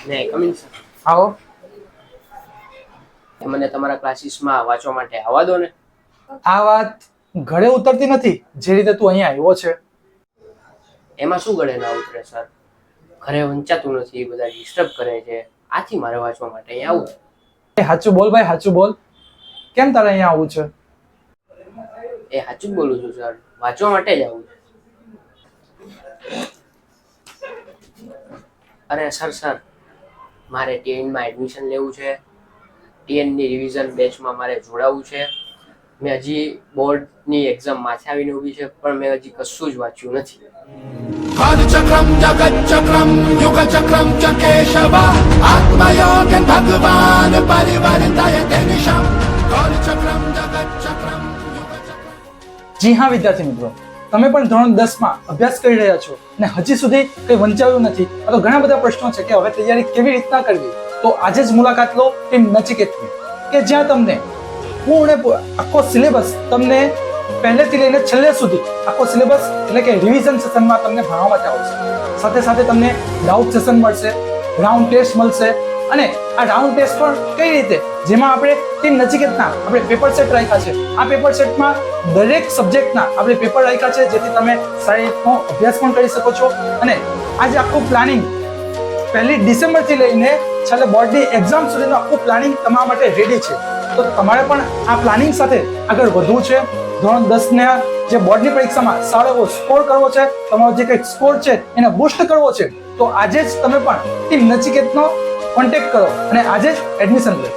ને coming sir, આવો. મને તમારા ક્લાસીસમાં વાંચવા માટે આવવા દો ને. આ વાત ઘરે ઉતરતી નથી જે રીતે તું અહીંયા આવ્યો છે. એમાં શું ગળે ના ઉતરે સર? ઘરે વંચાતું નથી, બધા ડિસ્ટર્બ કરે છે, આથી મારે વાંચવા માટે અહીંયા આવું છે. એ સાચું બોલ ભાઈ, સાચું બોલ. કેમ તારે અહીંયા આવવું છે? એ સાચું જ બોલું છું સર, વાંચવા માટે જ આવું છે. અરે સર મારે ટીએનમાં એડમિશન લેવું છે, ટીએનની રિવિઝન બેચમાં મારે જોડાવવું છે. મેં હજી બોર્ડની એક્ઝામ માથે આવીને ઊભી છે, પણ મેં હજી કશું જ વાંચ્યું નથી. कालचक्रम जगच्चक्रम युगचक्रम च केशव आत्मयोगन भगवान परिवर्तय निशम कालचक्रम जगच्चक्रम युगचक्रम. જી હા વિદ્યાર્થી મિત્રો, તમે પણ ધોરણ 10 માં અભ્યાસ કરી રહ્યા છો અને હજી સુધી કંઈ વંચાયું નથી, તો ઘણા બધા પ્રશ્નો છે કે હવે તૈયારી કેવી રીતના કરવી. તો આજે જ મુલાકાત લો ટીમ નચિકેતની, કે જ્યાં તમને આખો સિલેબસ તમને પહેલેથી લઈને છેલ્લે સુધી આખો સિલેબસ એટલે કે રિવિઝન સેશનમાં તમને ભણવામાં આવશે. સાથે સાથે તમને ડાઉટ સેશન મળશે, રાઉન્ડ ટેસ્ટ મળશે, અને આ રાઉન્ડ ટેસ્ટ પણ કઈ રીતે, જેમાં આપણે ટીમ નચિકેતના આપણે પેપર સેટ રાખ્યા છે. આ પેપર સેટમાં દરેક સબ્જેક્ટના આપણે પેપર રાખ્યા છે, જેથી તમે સારી રીતનો અભ્યાસ પણ કરી શકો છો. અને આજે આખું પ્લાનિંગ 1 ડિસેમ્બરથી લઈને છેલ્લે બોર્ડની એક્ઝામ સુધીનું આખું પ્લાનિંગ તમારા માટે રેડી છે. તો તમારે પણ આ પ્લાનિંગ સાથે આગળ વધવું છે. ધોરણ 10 જે બોર્ડની પરીક્ષામાં સારો એવો સ્કોર કરવો છે, તમારો જે કંઈક સ્કોર છે એને બૂસ્ટ કરવો છે, તો આજે જ તમે પણ ટીમ નચિકેતનો કોન્ટેક્ટ કરો અને આજે જ એડમિશન લો.